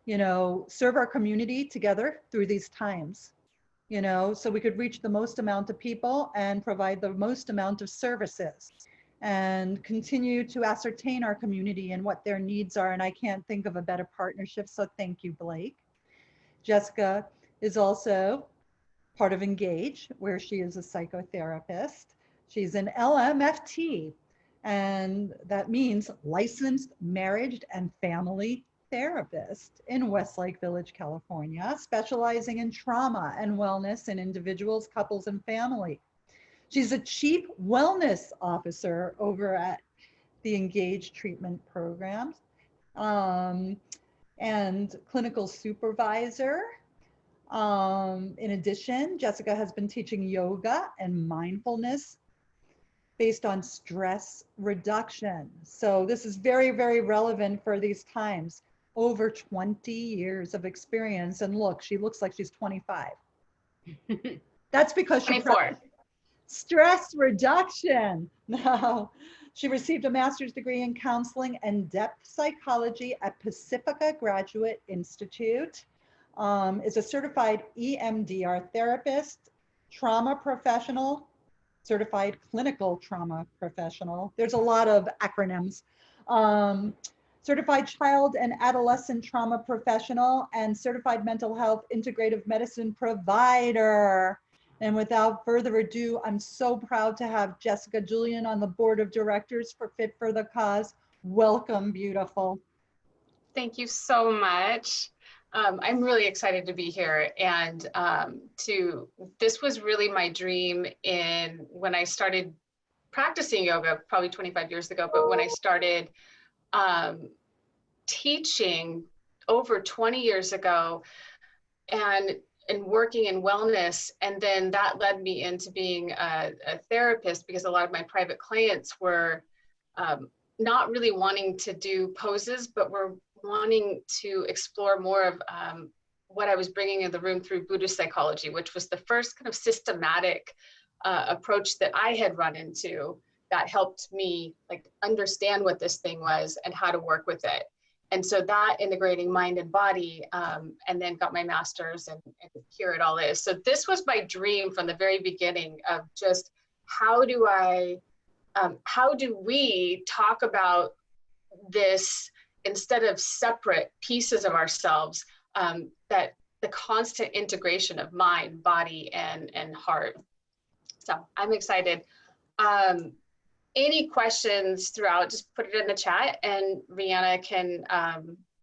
you know, serve our community together through these times, you know, so we could reach the most amount of people and provide the most amount of services and continue to ascertain our community and what their needs are. And I can't think of a better partnership. So thank you, Blake. Jessica is also part of Engage, where she is a psychotherapist. She's an LMFT, and that means licensed marriage and family therapist in Westlake Village, California, specializing in trauma and wellness in individuals, couples, and family. She's a chief wellness officer over at the Engage treatment programs, and clinical supervisor. In addition, Jessica has been teaching yoga and mindfulness based on stress reduction. So this is very, very relevant for these times. Over 20 years of experience. And look, she looks like she's 25. That's because she 24. Stress reduction. No. She received a master's degree in counseling and depth psychology at Pacifica Graduate Institute. Is a certified EMDR therapist, trauma professional, certified clinical trauma professional. There's a lot of acronyms. Certified child and adolescent trauma professional, and certified mental health integrative medicine provider. And without further ado, I'm so proud to have Jessica Julian on the board of directors for Fit for the Cause. Welcome, beautiful. Thank you so much. I'm really excited to be here, and this was really my dream when I started practicing yoga probably 25 years ago, but when I started teaching over 20 years ago and working in wellness. And then that led me into being a therapist, because a lot of my private clients were not really wanting to do poses, but were wanting to explore more of what I was bringing in the room through Buddhist psychology, which was the first kind of systematic approach that I had run into that helped me like understand what this thing was and how to work with it. And so that integrating mind and body, and then got my master's, and here it all is. So this was my dream from the very beginning of just how do we talk about this instead of separate pieces of ourselves, that the constant integration of mind, body, and heart. So I'm excited. Any questions throughout, just put it in the chat, and Rihanna can,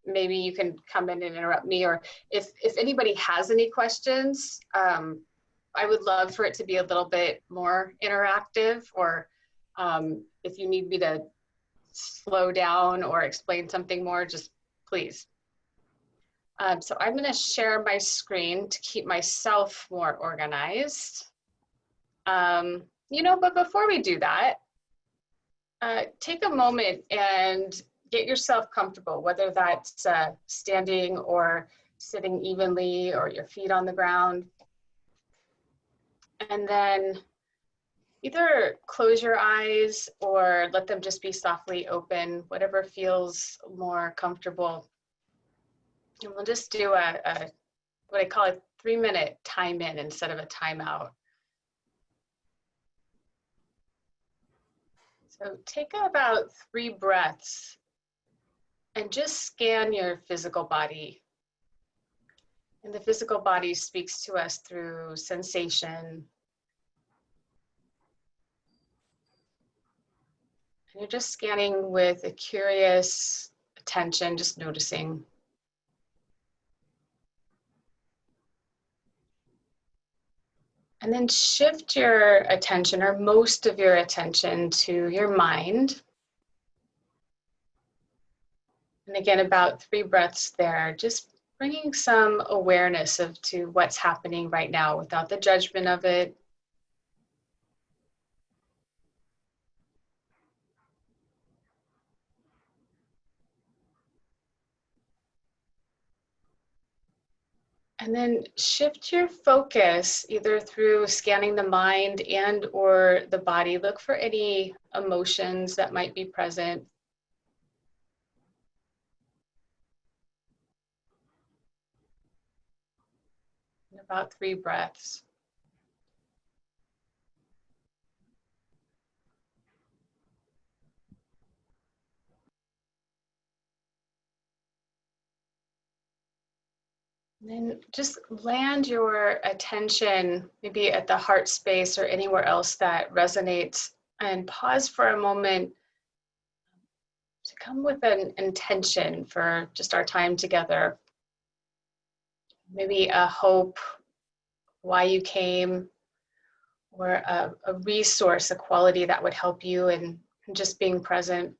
maybe you can come in and interrupt me, or if anybody has any questions, I would love for it to be a little bit more interactive, or if you need me to slow down or explain something more, just please. So I'm going to share my screen to keep myself more organized. But before we do that, take a moment and get yourself comfortable, whether that's standing or sitting evenly, or your feet on the ground. And then either close your eyes or let them just be softly open, whatever feels more comfortable. And we'll just do what I call a 3-minute time in instead of a timeout. So take about 3 breaths and just scan your physical body. And the physical body speaks to us through sensation. And you're just scanning with a curious attention, just noticing. And then shift your attention, or most of your attention, to your mind. And again, about 3 breaths there, just bringing some awareness to what's happening right now without the judgment of it. And then shift your focus either through scanning the mind and or the body. Look for any emotions that might be present. in about 3 breaths. And then just land your attention maybe at the heart space or anywhere else that resonates, and pause for a moment to come with an intention for just our time together. Maybe a hope, why you came, or a resource, a quality that would help you in just being present.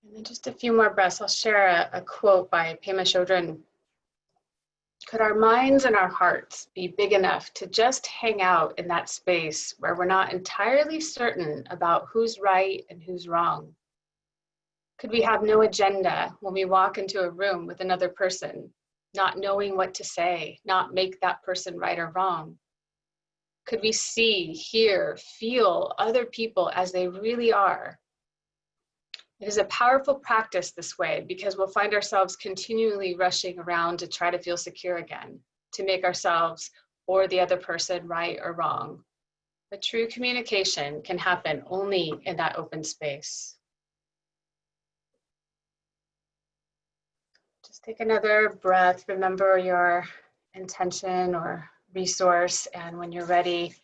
And then just a few more breaths. I'll share a quote by Pema Chodron. Could our minds and our hearts be big enough to just hang out in that space where we're not entirely certain about who's right and who's wrong? Could we have no agenda when we walk into a room with another person, not knowing what to say, not make that person right or wrong? Could we see, hear, feel other people as they really are? It is a powerful practice this way because we'll find ourselves continually rushing around to try to feel secure again, to make ourselves or the other person right or wrong. But true communication can happen only in that open space. Just take another breath. Remember your intention or resource, and when you're ready,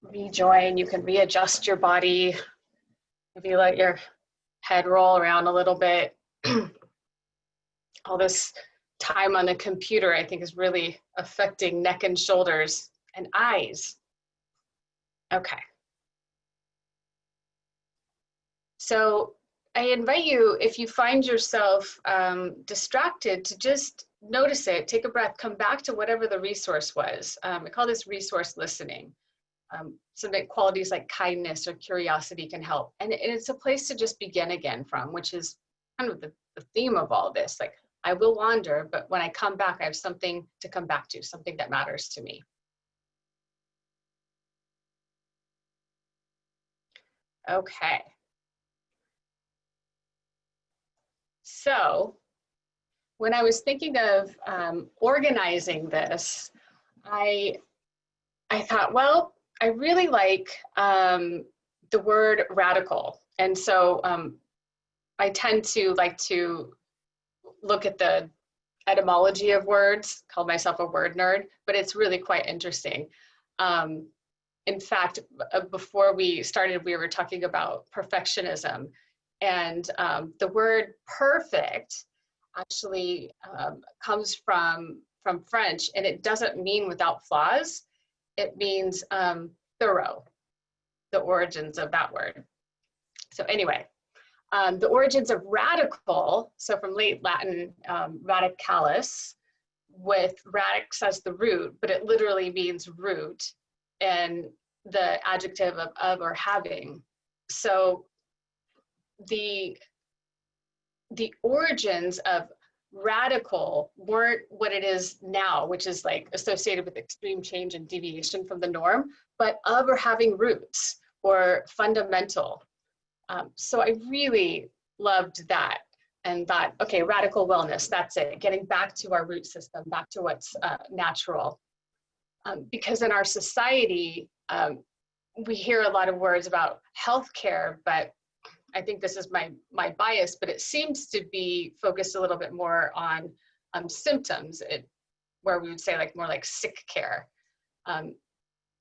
rejoin. You can readjust your body. Maybe let your head roll around a little bit. All this time on the computer, I think, is really affecting neck and shoulders and eyes. Okay. So I invite you, if you find yourself distracted, to just notice it, take a breath, come back to whatever the resource was. I call this resource listening. So that qualities like kindness or curiosity can help. And it's a place to just begin again from, which is kind of the theme of all this. Like, I will wander, but when I come back, I have something to come back to, something that matters to me. Okay. So when I was thinking of organizing this, I thought, well, I really like the word radical. And so I tend to like to look at the etymology of words, call myself a word nerd, but it's really quite interesting. In fact, before we started, we were talking about perfectionism, and the word perfect actually comes from French, and it doesn't mean without flaws. It means thorough, the origins of that word. So anyway, the origins of radical, so from late Latin, radicalis, with radix as the root, but it literally means root, and the adjective of or having. So the origins of radical weren't what it is now, which is like associated with extreme change and deviation from the norm, but of or having roots or fundamental. So I really loved that and thought, okay, radical wellness, that's it, getting back to our root system, back to what's natural. Because in our society, we hear a lot of words about healthcare, but I think this is my bias, but it seems to be focused a little bit more on symptoms, where we would say like more like sick care,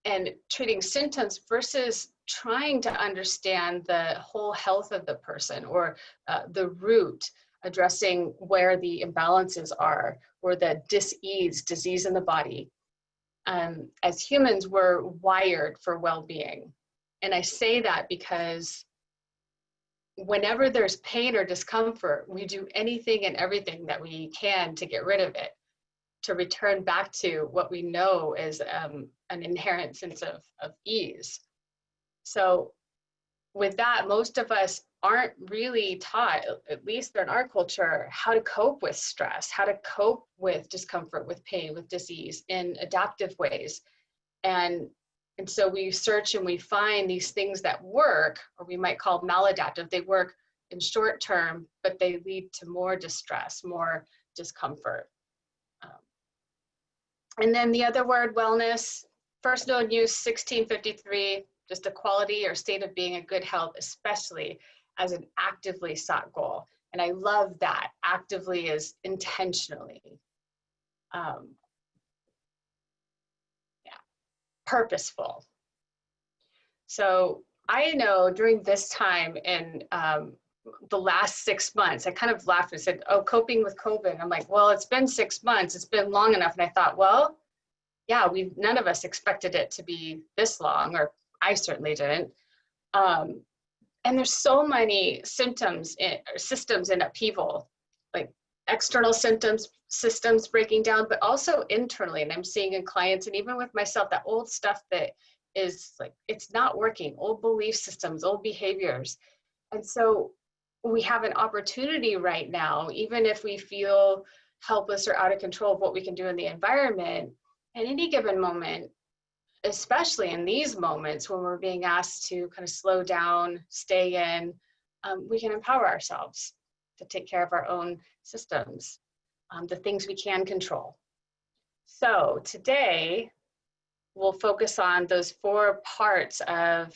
and treating symptoms versus trying to understand the whole health of the person, or the root, addressing where the imbalances are, or the dis-ease, disease in the body. As humans, we're wired for well-being. And I say that because whenever there's pain or discomfort, we do anything and everything that we can to get rid of it, to return back to what we know is an inherent sense of ease. So with that, most of us aren't really taught, at least in our culture, how to cope with stress, how to cope with discomfort, with pain, with disease in adaptive ways. And so we search and we find these things that work, or we might call maladaptive. They work in short term, but they lead to more distress, more discomfort. And then the other word, wellness, first known use 1653, just a quality or state of being in good health, especially as an actively sought goal. And I love that. Actively is intentionally. Purposeful. So I know during this time in the last 6 months, I kind of laughed and said, oh, coping with COVID. I'm like, well, it's been 6 months. It's been long enough. And I thought, well, yeah, none of us expected it to be this long, or I certainly didn't. And there's so many systems in upheaval, like external systems breaking down, but also internally. And I'm seeing in clients and even with myself, that old stuff that is like, it's not working, old belief systems, old behaviors. And so we have an opportunity right now, even if we feel helpless or out of control of what we can do in the environment, at any given moment, especially in these moments when we're being asked to kind of slow down, stay in, we can empower ourselves to take care of our own systems, the things we can control. So today, we'll focus on those 4 parts of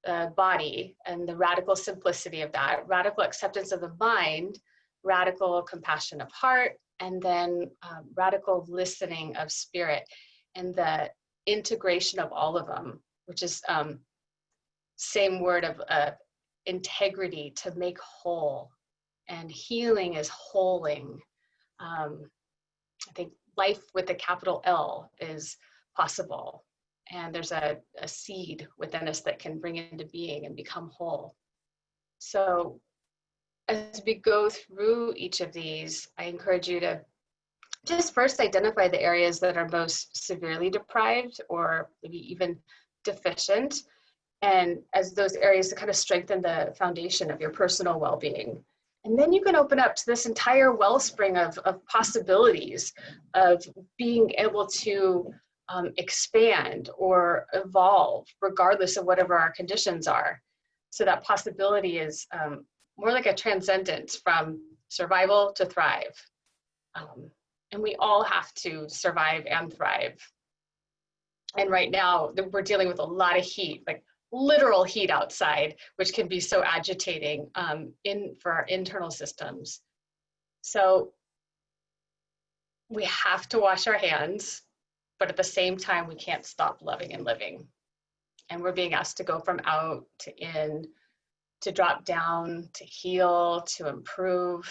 the body and the radical simplicity of that, radical acceptance of the mind, radical compassion of heart, and then radical listening of spirit, and the integration of all of them, which is same word of integrity, to make whole, and healing is wholing. I think life with a capital L is possible, and there's a seed within us that can bring into being and become whole. So as we go through each of these, I encourage you to just first identify the areas that are most severely deprived or maybe even deficient, and as those areas to kind of strengthen the foundation of your personal well-being. And then you can open up to this entire wellspring of possibilities of being able to expand or evolve regardless of whatever our conditions are. So that possibility is more like a transcendence from survival to thrive. And we all have to survive and thrive. And right now we're dealing with a lot of heat, like literal heat outside, which can be so agitating for our internal systems. So we have to wash our hands, but at the same time, we can't stop loving and living. And we're being asked to go from out to in, to drop down, to heal, to improve,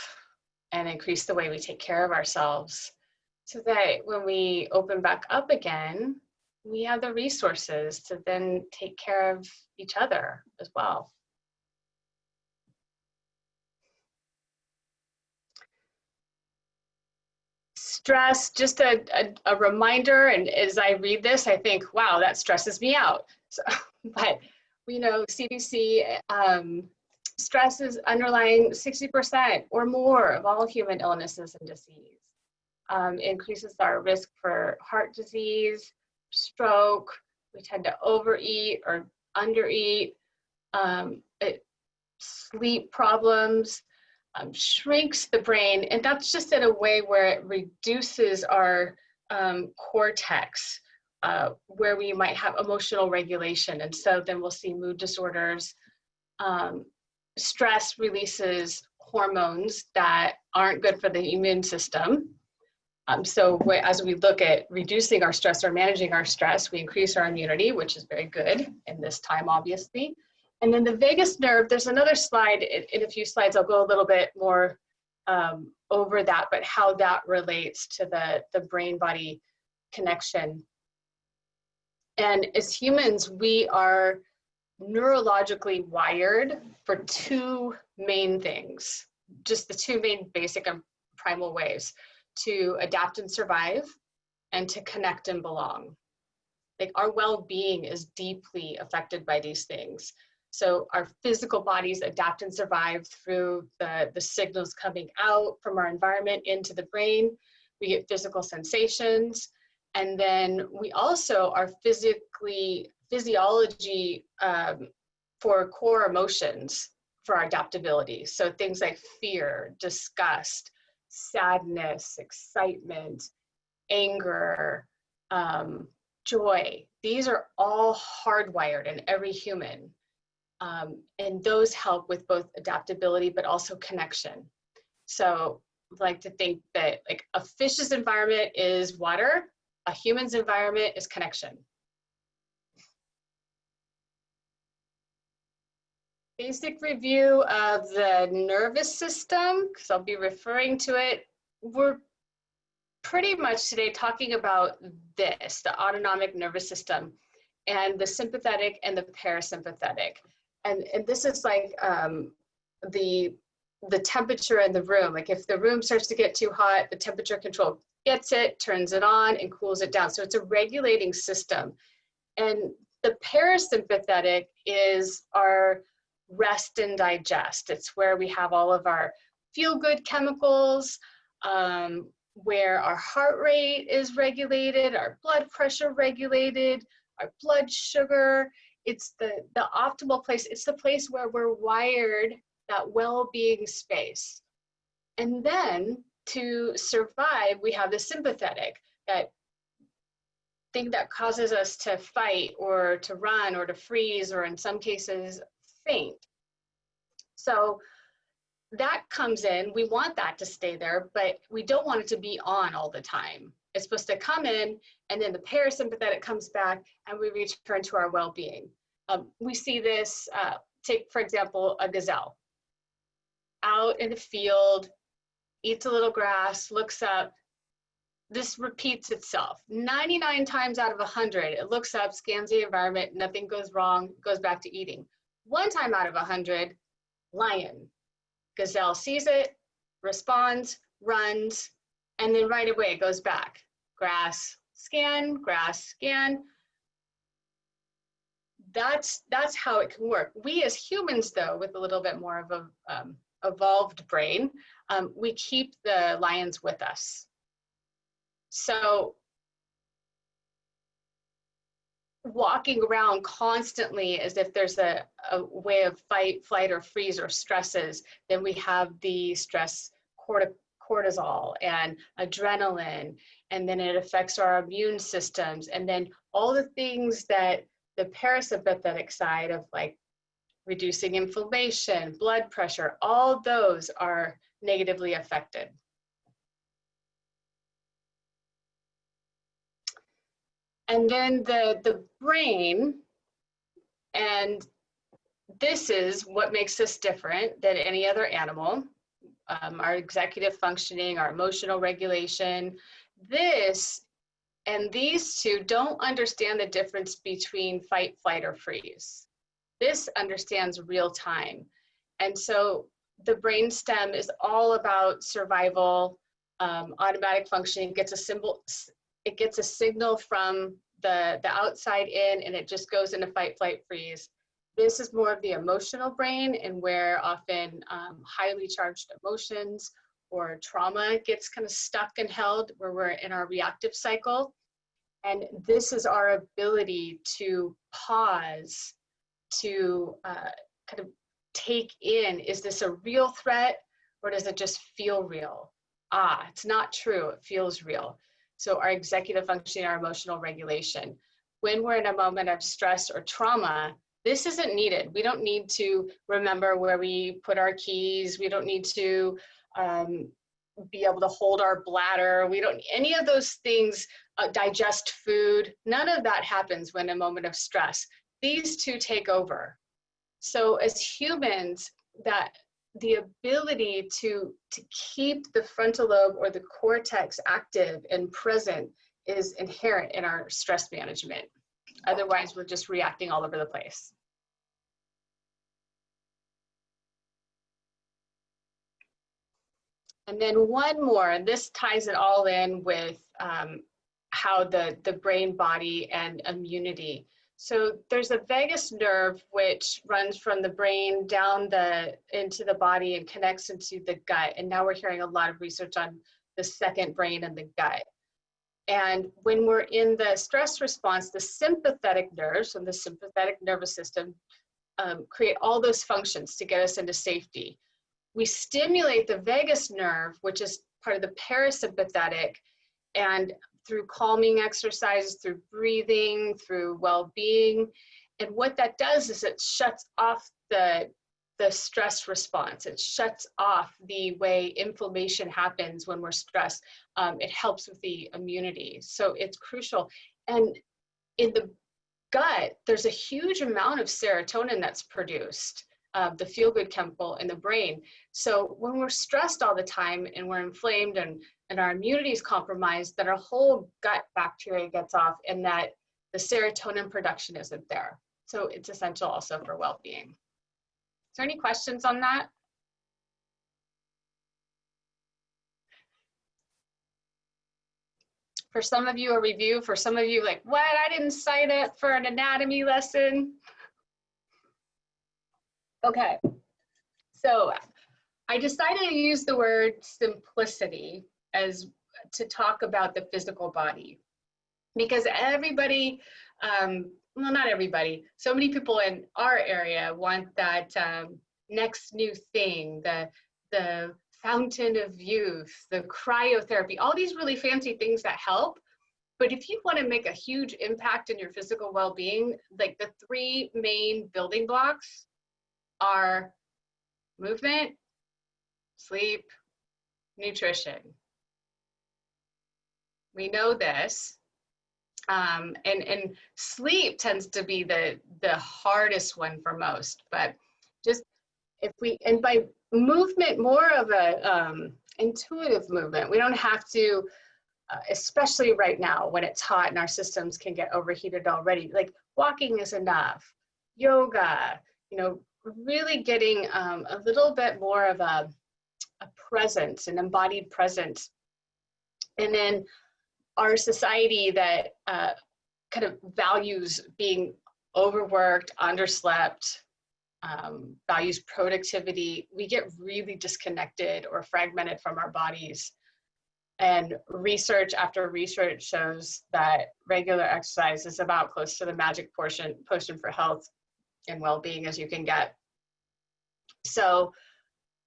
and increase the way we take care of ourselves, so that when we open back up again, we have the resources to then take care of each other as well. Stress, just a reminder, and as I read this, I think, wow, that stresses me out. So, but we know CDC, stress is underlying 60% or more of all human illnesses and disease. Increases our risk for heart disease, stroke. We tend to overeat or undereat, sleep problems, shrinks the brain, and that's just in a way where it reduces our cortex, where we might have emotional regulation, and so then we'll see mood disorders. Stress releases hormones that aren't good for the immune system. So as we look at reducing our stress or managing our stress, we increase our immunity, which is very good in this time, obviously. And then the vagus nerve, there's another slide, in a few slides, I'll go a little bit more over that, but how that relates to the brain-body connection. And as humans, we are neurologically wired for 2 main things, just the 2 main basic and primal ways: to adapt and survive, and to connect and belong. Like, our well-being is deeply affected by these things. So our physical bodies adapt and survive through the signals coming out from our environment into the brain. We get physical sensations. And then we also are physiology for core emotions for our adaptability. So things like fear, disgust, sadness, excitement, anger, joy. These are all hardwired in every human. And those help with both adaptability, but also connection. So I like to think that like a fish's environment is water, a human's environment is connection. Basic review of the nervous system, because I'll be referring to it. We're pretty much today talking about this, the autonomic nervous system, and the sympathetic and the parasympathetic. And this is like the temperature in the room. Like if the room starts to get too hot, the temperature control gets it, turns it on, and cools it down. So it's a regulating system. And the parasympathetic is our rest and digest. It's where we have all of our feel-good chemicals, where our heart rate is regulated, our blood pressure regulated, our blood sugar. It's the optimal place. It's the place where we're wired, that well-being space. And then to survive, we have the sympathetic, that thing that causes us to fight or to run or to freeze, or in some cases, faint. So that comes in, we want that to stay there, but we don't want it to be on all the time. It's supposed to come in, and then the parasympathetic comes back, and we return to our well-being. We see this, take for example, a gazelle. Out in the field, eats a little grass, looks up. This repeats itself. 99 times out of 100, it looks up, scans the environment, nothing goes wrong, goes back to eating. 1 time out of 100, lion. Gazelle sees it, responds, runs, and then right away it goes back. Grass, scan, grass, scan. That's how it can work. We as humans, though, with a little bit more of a evolved brain, we keep the lions with us. So walking around constantly as if there's a way of fight, flight, or freeze or stresses, then we have the stress cortisol and adrenaline, and then it affects our immune systems, and then all the things that the parasympathetic side of, like reducing inflammation, blood pressure, all those are negatively affected. And then the brain, and this is what makes us different than any other animal, our executive functioning, our emotional regulation. This and these two don't understand the difference between fight, flight, or freeze. This understands real time. And so the brain stem is all about survival, automatic functioning. It gets a signal from the outside in, and it just goes into fight, flight, freeze. This is more of the emotional brain, and where often highly charged emotions or trauma gets kind of stuck and held, where we're in our reactive cycle. And this is our ability to pause, to kind of take in, is this a real threat, or does it just feel real? It's not true, it feels real. So our executive functioning, our emotional regulation. When we're in a moment of stress or trauma, this isn't needed. We don't need to remember where we put our keys. We don't need to be able to hold our bladder. We don't, any of those things, digest food. None of that happens when a moment of stress. These two take over. So as humans, that the ability to keep the frontal lobe or the cortex active and present is inherent in our stress management. Otherwise, we're just reacting all over the place. And then one more, and this ties it all in with how the brain, body, and immunity. So there's a vagus nerve which runs from the brain down into the body and connects into the gut. And now we're hearing a lot of research on the second brain and the gut. And when we're in the stress response, the sympathetic nerves and the sympathetic nervous system create all those functions to get us into safety. We stimulate the vagus nerve, which is part of the parasympathetic, and through calming exercises, through breathing, through well-being. And what that does is it shuts off the stress response. It shuts off the way inflammation happens when we're stressed. It helps with the immunity. So it's crucial. And in the gut, there's a huge amount of serotonin that's produced, the feel-good chemical in the brain. So when we're stressed all the time and we're inflamed and our immunity is compromised, that our whole gut bacteria gets off and that the serotonin production isn't there. So it's essential also for well-being. Is there any questions on that? For some of you, a review. For some of you, like, what? I didn't sign up for an anatomy lesson. Okay. So I decided to use the word simplicity as to talk about the physical body, because everybody, well, not everybody, so many people in our area want that next new thing, the fountain of youth, the cryotherapy, all these really fancy things that help. But if you want to make a huge impact in your physical well-being, like the three main building blocks are movement, sleep, nutrition. We know this. And sleep tends to be the hardest one for most, but just if we, and by movement, more of a intuitive movement. We don't have to, especially right now when it's hot and our systems can get overheated already, like walking is enough. Yoga, you know, really getting a little bit more of a presence, an embodied presence. And then our society that kind of values being overworked, underslept, values productivity, we get really disconnected or fragmented from our bodies. And research after research shows that regular exercise is about close to the magic potion for health and well-being as you can get. So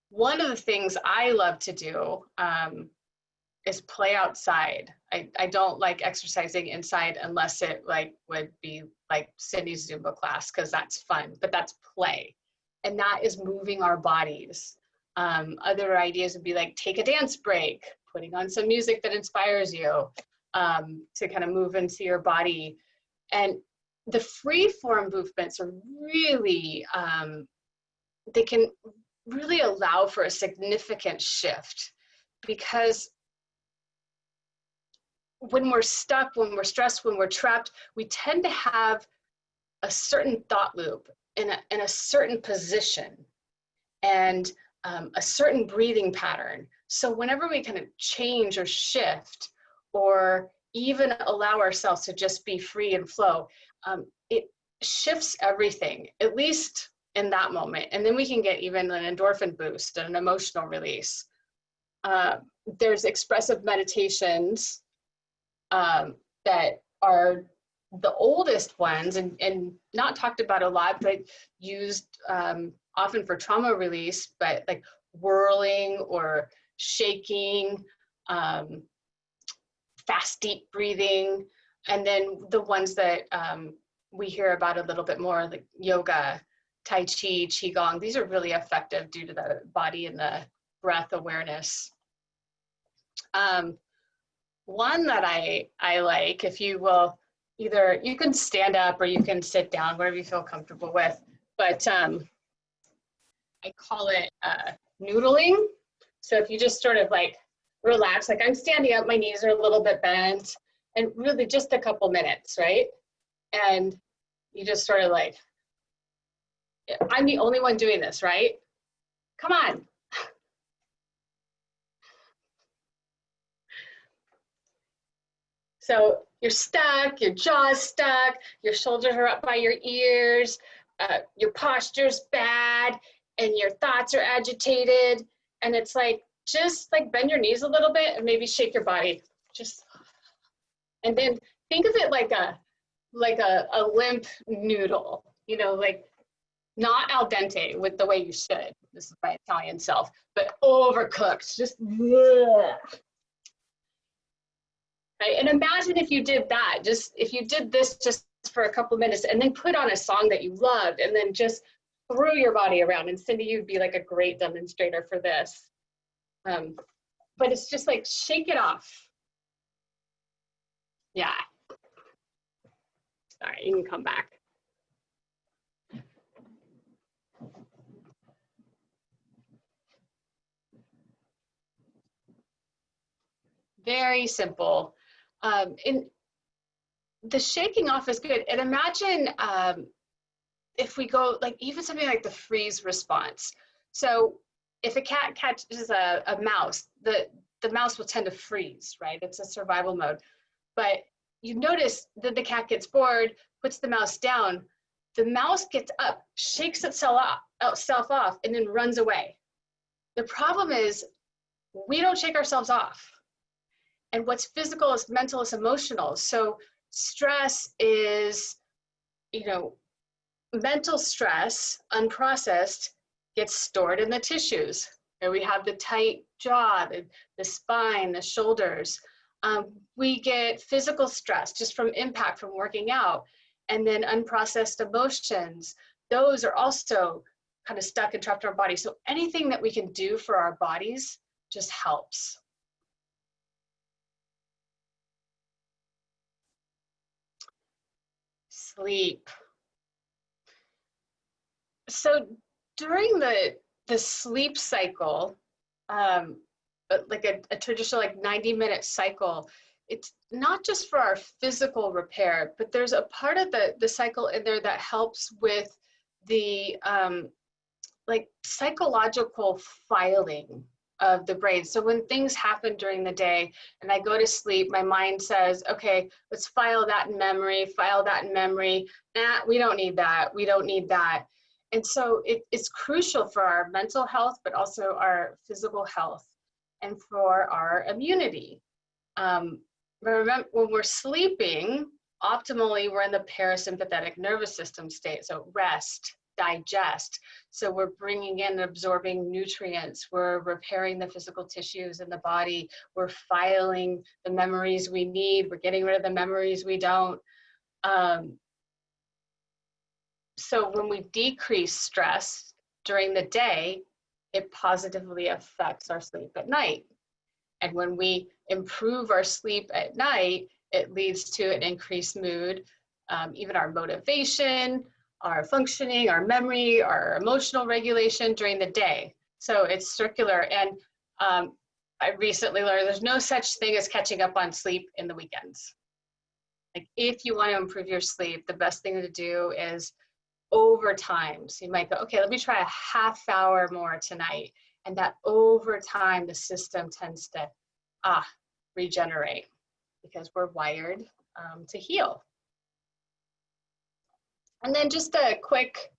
one of the things I love to do is play outside. I don't like exercising inside unless it like would be like Cindy's Zumba class, because that's fun, but that's play. And that is moving our bodies. Other ideas would be like take a dance break, putting on some music that inspires you to kind of move into your body. And the free form movements are really, they can really allow for a significant shift, because when we're stuck, when we're stressed, when we're trapped, we tend to have a certain thought loop in a certain position and a certain breathing pattern. So whenever we kind of change or shift or even allow ourselves to just be free and flow, it shifts everything, at least in that moment. And then we can get even an endorphin boost and an emotional release. There's expressive meditations that are the oldest ones and not talked about a lot, but used often for trauma release, but like whirling or shaking, fast, deep breathing. And then the ones that we hear about a little bit more, like yoga, Tai Chi, Qigong, these are really effective due to the body and the breath awareness. One that I like, if you will, either you can stand up or you can sit down, whatever you feel comfortable with, but I call it noodling. So if you just sort of like relax, like I'm standing up, my knees are a little bit bent, and really just a couple minutes, right? And you just sort of like, I'm the only one doing this, right? Come on. So you're stuck, your jaw's stuck, your shoulders are up by your ears, your posture's bad, and your thoughts are agitated. And it's like, just like bend your knees a little bit and maybe shake your body. And then think of it like a limp noodle, you know, like not al dente with the way you should. This is my Italian self, but overcooked, just bleh. Right? And imagine if you did that, if you did this just for a couple minutes and then put on a song that you loved and then just threw your body around. And Cindy, you'd be like a great demonstrator for this. But it's just like, shake it off. Yeah. Sorry, you can come back. Very simple. In the shaking off is good. And imagine if we go like even something like the freeze response. So if a cat catches a mouse, the mouse will tend to freeze, right? It's a survival mode. But you notice that the cat gets bored, puts the mouse down, the mouse gets up, shakes itself off, and then runs away. The problem is we don't shake ourselves off. And what's physical is mental, is emotional. So stress is, you know, mental stress, unprocessed, gets stored in the tissues. And we have the tight jaw, the spine, the shoulders. We get physical stress just from impact from working out. And then unprocessed emotions, those are also kind of stuck and trapped in our body. So anything that we can do for our bodies just helps. Sleep. So during the sleep cycle, like a traditional like 90-minute cycle, it's not just for our physical repair, but there's a part of the cycle in there that helps with the like psychological filing of the brain. So when things happen during the day and I go to sleep, my mind says, okay, let's file that in memory, Nah, we don't need that. We don't need that. And so it's crucial for our mental health, but also our physical health and for our immunity. Remember, when we're sleeping, optimally, we're in the parasympathetic nervous system state. So rest, digest. So we're bringing in and absorbing nutrients. We're repairing the physical tissues in the body. We're filing the memories we need. We're getting rid of the memories we don't. So when we decrease stress during the day, it positively affects our sleep at night. And when we improve our sleep at night, it leads to an increased mood, even our motivation, our functioning, our memory, our emotional regulation during the day. So it's circular. And I recently learned there's no such thing as catching up on sleep in the weekends. Like if you want to improve your sleep, the best thing to do is over time. So you might go, okay, let me try a half hour more tonight. And that over time, the system tends to regenerate because we're wired to heal. And then just a quick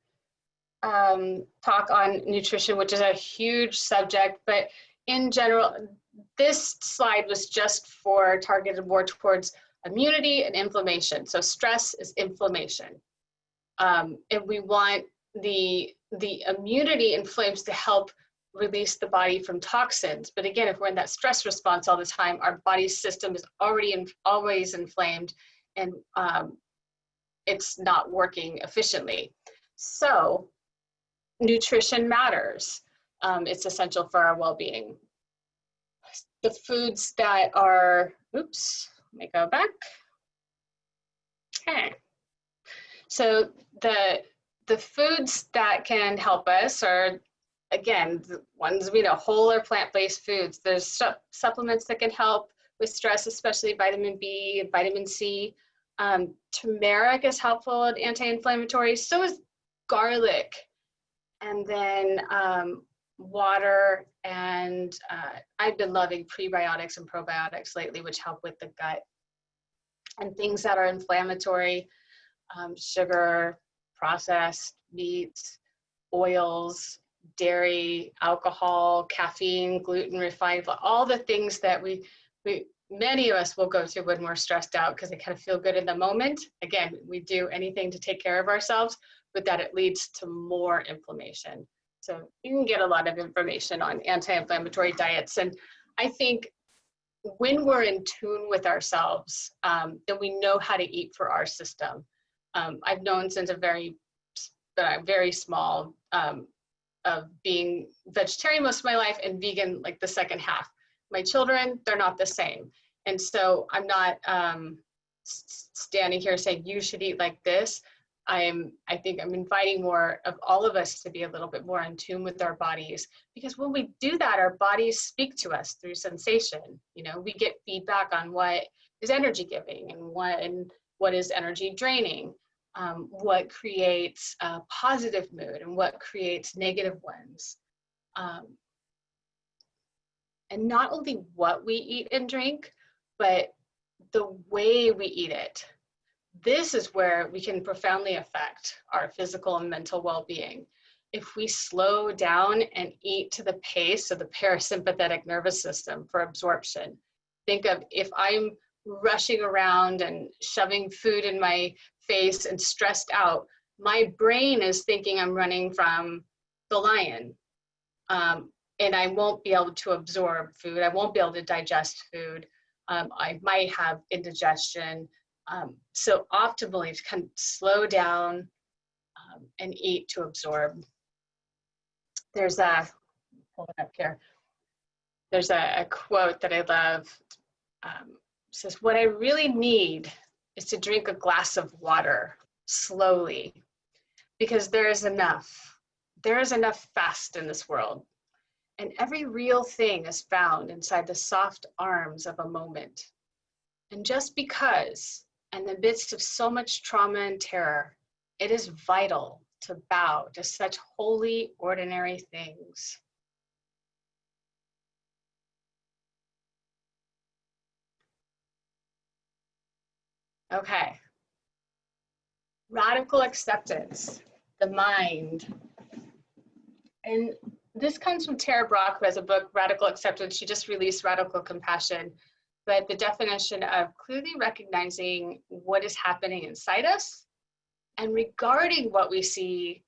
talk on nutrition, which is a huge subject, but in general, this slide was just targeted more towards immunity and inflammation. So stress is inflammation. And we want the immunity inflames to help release the body from toxins. But again, if we're in that stress response all the time, our body system is always inflamed and it's not working efficiently. So nutrition matters. It's essential for our well-being. The foods that are, oops, let me go back. Okay. So the foods that can help us are, again, the ones we know, whole or plant-based foods. There's supplements that can help with stress, especially vitamin B and vitamin C. Turmeric is helpful and anti-inflammatory. So is garlic. And then water, and I've been loving prebiotics and probiotics lately, which help with the gut. and things that are inflammatory, sugar, processed meats, oils, dairy, alcohol, caffeine, gluten, refined, all the things that many of us will go to when we're stressed out because they kind of feel good in the moment. Again, we do anything to take care of ourselves, but that it leads to more inflammation. So you can get a lot of information on anti-inflammatory diets. And I think when we're in tune with ourselves, then we know how to eat for our system. I've known since I'm very small, of being vegetarian most of my life and vegan like the second half. My children, they're not the same. And so I'm not standing here saying you should eat like this. I think I'm inviting more of all of us to be a little bit more in tune with our bodies, because when we do that, our bodies speak to us through sensation. You know, we get feedback on what is energy giving and what is energy draining, what creates a positive mood and what creates negative ones. And not only what we eat and drink, but the way we eat it. This is where we can profoundly affect our physical and mental well-being. If we slow down and eat to the pace of the parasympathetic nervous system for absorption. Think of if I'm rushing around and shoving food in my face and stressed out, my brain is thinking I'm running from the lion. And I won't be able to absorb food. I won't be able to digest food. I might have indigestion. So optimally to kind of slow down and eat to absorb. There's hold it up here. There's a quote that I love. It says, what I really need is to drink a glass of water slowly, because there is enough. There is enough fast in this world. And every real thing is found inside the soft arms of a moment. And just because, in the midst of so much trauma and terror, it is vital to bow to such wholly ordinary things. Okay. Radical acceptance, the mind. And this comes from Tara Brach, who has a book, Radical Acceptance. She just released Radical Compassion. But the definition of clearly recognizing what is happening inside us and regarding what we see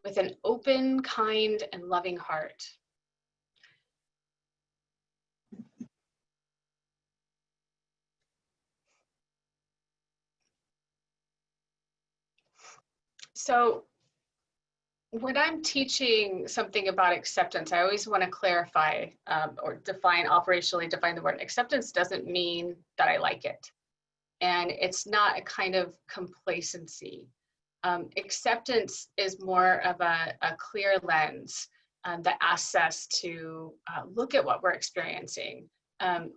with an open, kind, and loving heart. So when I'm teaching something about acceptance, I always want to clarify or operationally define the word. Acceptance doesn't mean that I like it. And it's not a kind of complacency. Acceptance is more of a clear lens that asks us to look at what we're experiencing,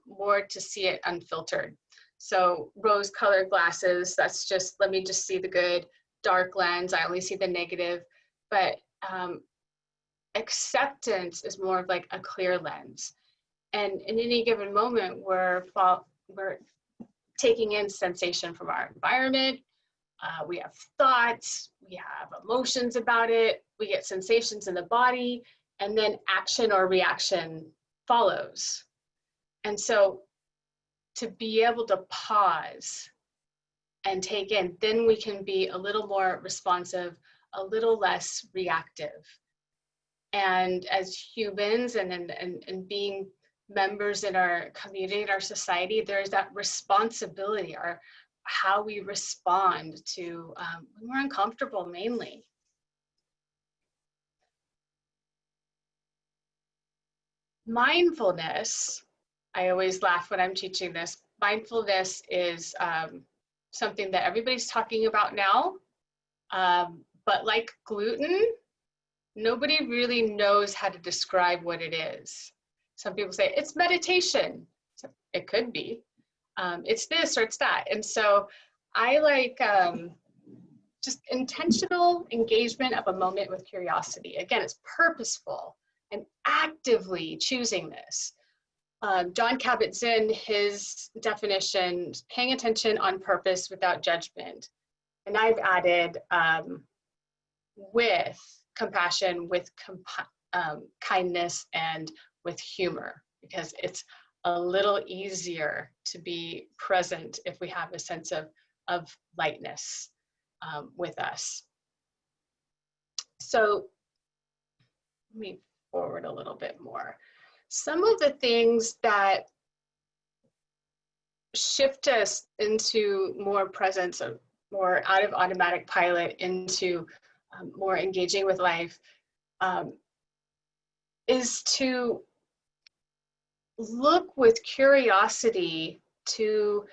more to see it unfiltered. So rose-colored glasses, that's just, let me just see the good. Dark lens, I only see the negative. But acceptance is more of like a clear lens. And in any given moment, we're taking in sensation from our environment. We have thoughts, we have emotions about it, we get sensations in the body, and then action or reaction follows. And so to be able to pause and take in, then we can be a little more responsive, a little less reactive. And as humans and being members in our community, in our society, there's that responsibility, or how we respond to when we're uncomfortable mainly. Mindfulness, I always laugh when I'm teaching this. Mindfulness is something that everybody's talking about now. But like gluten, nobody really knows how to describe what it is. Some people say it's meditation. So it could be. It's this or it's that. And so I like just intentional engagement of a moment with curiosity. Again, it's purposeful and actively choosing this. John Kabat-Zinn, his definition, paying attention on purpose without judgment. And I've added with compassion, with kindness, and with humor, because it's a little easier to be present if we have a sense of lightness with us. So let me forward a little bit more. Some of the things that shift us into more presence, or more out of automatic pilot into more engaging with life, is to look with curiosity, to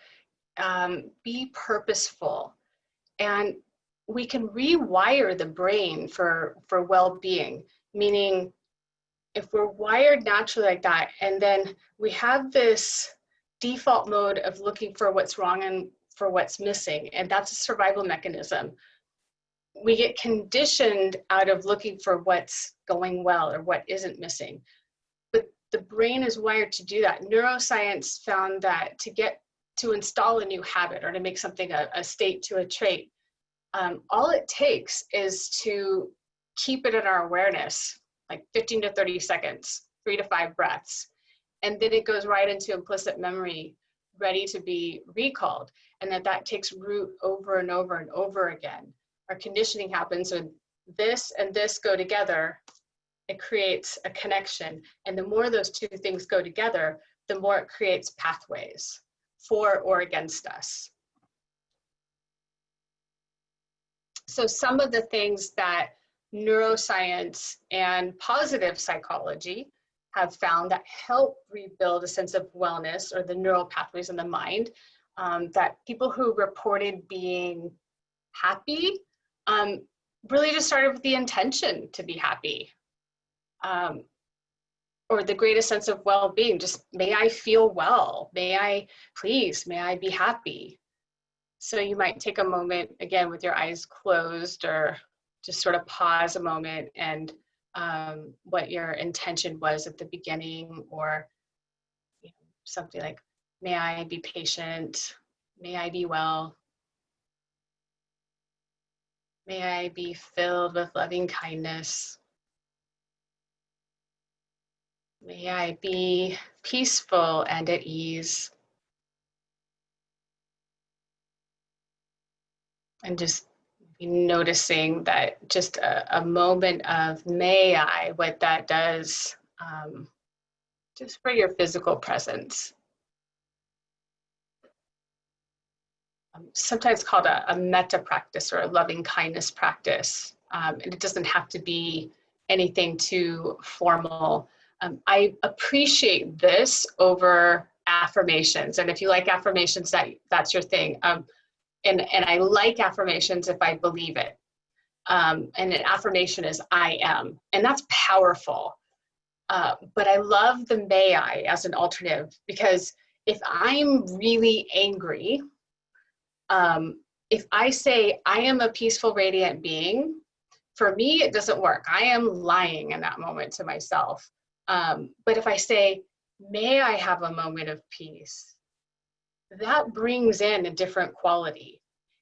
be purposeful. And we can rewire the brain for well-being, meaning if we're wired naturally like that, and then we have this default mode of looking for what's wrong and for what's missing, and that's a survival mechanism. We get conditioned out of looking for what's going well or what isn't missing. But the brain is wired to do that. Neuroscience found that to install a new habit or to make something a state to a trait, all it takes is to keep it in our awareness, like 15 to 30 seconds, 3 to 5 breaths. And then it goes right into implicit memory, ready to be recalled. And that takes root over and over and over again. Our conditioning happens when this and this go together, it creates a connection. And the more those two things go together, the more it creates pathways for or against us. So some of the things that neuroscience and positive psychology have found that help rebuild a sense of wellness, or the neural pathways in the mind, that people who reported being happy really just started with the intention to be happy, or the greatest sense of well-being, just may I feel well, may I be happy. So you might take a moment, again, with your eyes closed, or just sort of pause a moment and what your intention was at the beginning, or something like, may I be patient, may I be well, may I be filled with loving kindness, may I be peaceful and at ease. And just noticing that just a moment of may I, what that does, just for your physical presence. Sometimes called a metta practice, or a loving kindness practice. And it doesn't have to be anything too formal. I appreciate this over affirmations. And if you like affirmations, that's your thing. And I like affirmations if I believe it. And an affirmation is I am, and that's powerful. But I love the may I as an alternative, because if I'm really angry, if I say I am a peaceful, radiant being, for me, it doesn't work. I am lying in that moment to myself. But if I say, may I have a moment of peace, that brings in a different quality.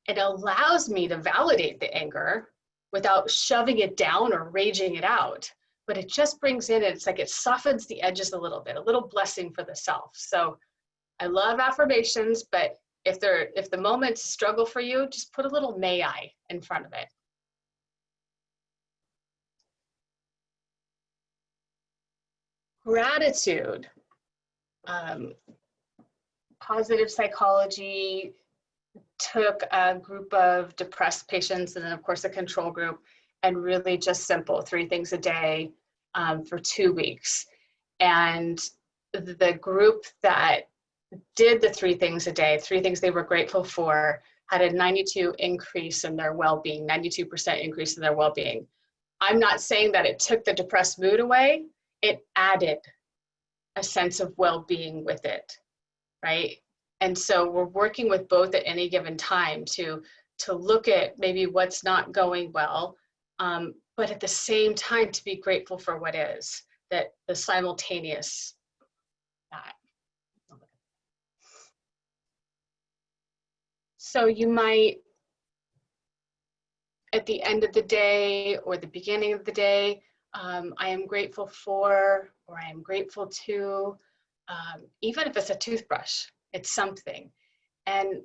It allows me to validate the anger without shoving it down or raging it out, but it just brings in, it's like it softens the edges a little bit, a little blessing for the self. So I love affirmations, but if the moments struggle for you, just put a little may I in front of it. Gratitude. Positive psychology took a group of depressed patients, and then of course a control group, and really just simple 3 things a day for 2 weeks. And the group that did the 3 things a day, 3 things they were grateful for, had a 92% increase in their well-being. I'm not saying that it took the depressed mood away, it added a sense of well-being with it, right? And so we're working with both at any given time to look at maybe what's not going well, but at the same time to be grateful for what is, that the simultaneous that. So you might, at the end of the day or the beginning of the day, I am grateful for, or I am grateful to, even if it's a toothbrush, it's something. And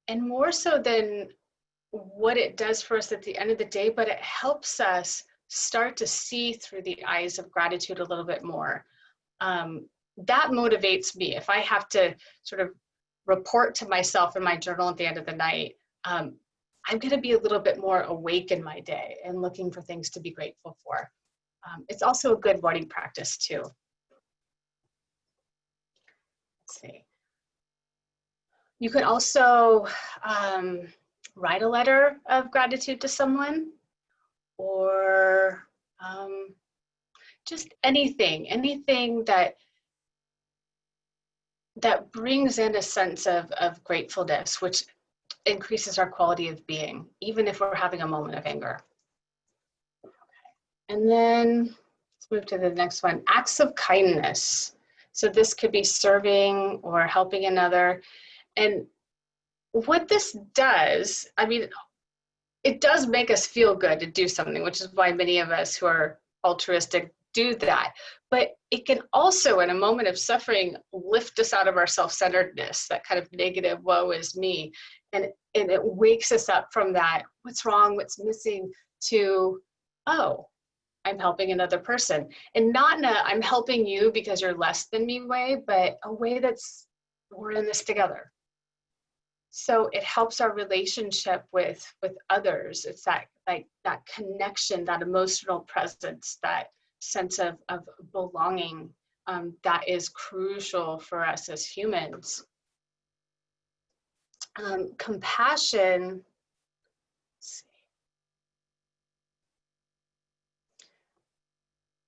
more so than what it does for us at the end of the day, but it helps us start to see through the eyes of gratitude a little bit more. That motivates me. If I have to sort of report to myself in my journal at the end of the night, I'm going to be a little bit more awake in my day and looking for things to be grateful for. It's also a good morning practice too. Let's see. You could also write a letter of gratitude to someone, or just anything that brings in a sense of gratefulness, which increases our quality of being, even if we're having a moment of anger. And then let's move to the next one, acts of kindness. So this could be serving or helping another. And what this does, I mean, it does make us feel good to do something, which is why many of us who are altruistic do that. But it can also, in a moment of suffering, lift us out of our self-centeredness, that kind of negative, woe is me. And it wakes us up from that, what's wrong, what's missing, to, oh, I'm helping another person. And not in a, I'm helping you because you're less than me way, but a way that's, we're in this together. So it helps our relationship with others. It's that, like, that connection, that emotional presence, that sense of belonging that is crucial for us as humans. Compassion. Let's see.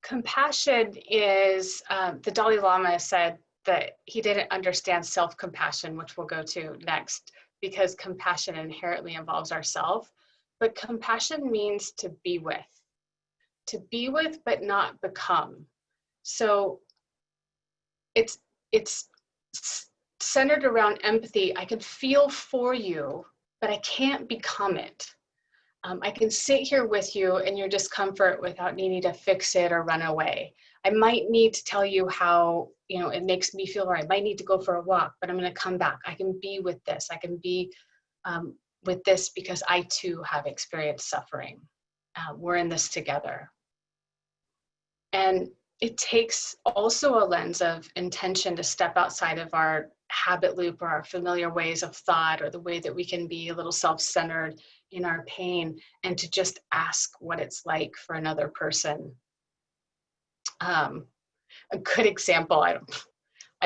Compassion is, the Dalai Lama said that he didn't understand self-compassion, which we'll go to next, because compassion inherently involves ourself. But compassion means to be with but not become. So it's centered around empathy. I can feel for you, but I can't become it. I can sit here with you in your discomfort without needing to fix it or run away. I might need to tell you how, you know, it makes me feel, or I might need to go for a walk, but I'm going to come back. I can be with this. I can be with this because I too have experienced suffering. We're in this together. And it takes also a lens of intention to step outside of our habit loop or our familiar ways of thought, or the way that we can be a little self-centered in our pain, and to just ask what it's like for another person. A good example, I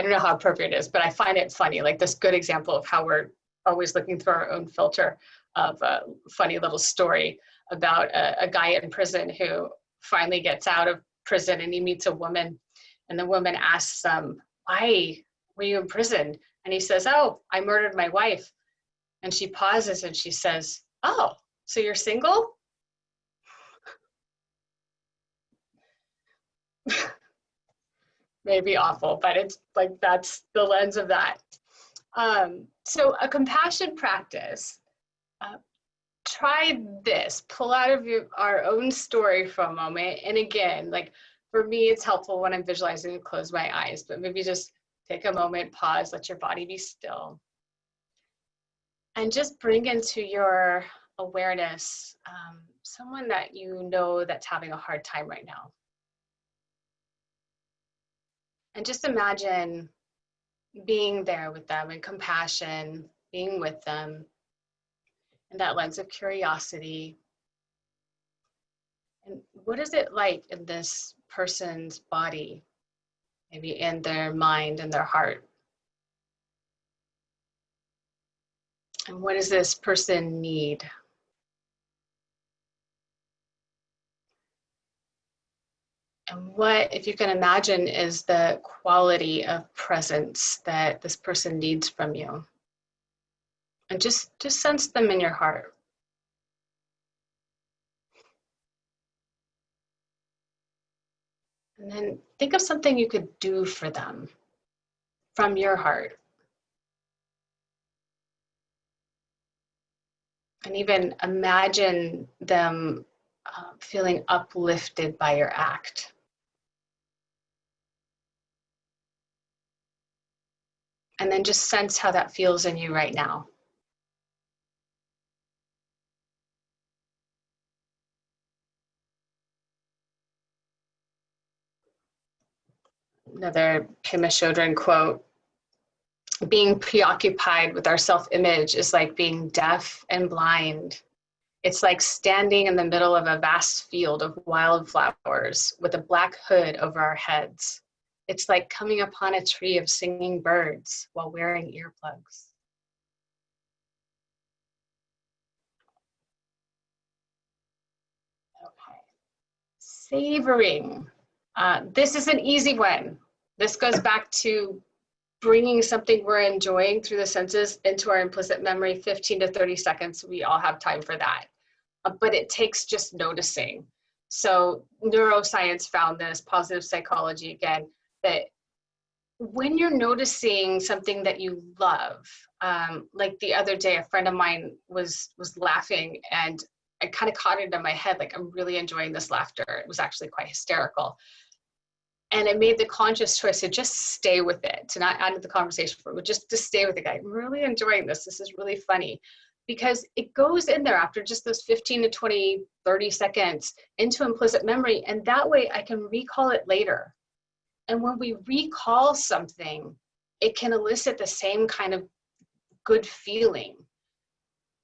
don't know how appropriate it is, but I find it funny, like this good example of how we're always looking through our own filter, of a funny little story about a guy in prison who finally gets out of prison, and he meets a woman, and the woman asks him, why were you in prison? And he says, oh, I murdered my wife. And she pauses and she says, oh, so you're single? Maybe awful, but it's like, that's the lens of that. So a compassion practice, try this, pull out of our own story for a moment. And again, like for me, it's helpful when I'm visualizing and close my eyes, but maybe just take a moment, pause, let your body be still. And just bring into your awareness someone that you know that's having a hard time right now. And just imagine being there with them in compassion, being with them, and that lens of curiosity. And what is it like in this person's body, maybe in their mind and their heart? And what does this person need? And what, if you can imagine, is the quality of presence that this person needs from you? And just sense them in your heart. And then think of something you could do for them from your heart. And even imagine them feeling uplifted by your act. And then just sense how that feels in you right now. Another Pema Chodron quote: being preoccupied with our self-image is like being deaf and blind. It's like standing in the middle of a vast field of wildflowers with a black hood over our heads. It's like coming upon a tree of singing birds while wearing earplugs. Okay. Savoring. This is an easy one. This goes back to bringing something we're enjoying through the senses into our implicit memory. 15 to 30 seconds, we all have time for that. But it takes just noticing. So neuroscience found this, positive psychology again, that when you're noticing something that you love, like the other day, a friend of mine was laughing, and I kind of caught it in my head, like, I'm really enjoying this laughter. It was actually quite hysterical. And I made the conscious choice to just stay with it, to not add to the conversation, but just to stay with the guy. I'm really enjoying this. This is really funny. Because it goes in there after just those 15 to 20, 30 seconds into implicit memory. And that way I can recall it later. And when we recall something, it can elicit the same kind of good feeling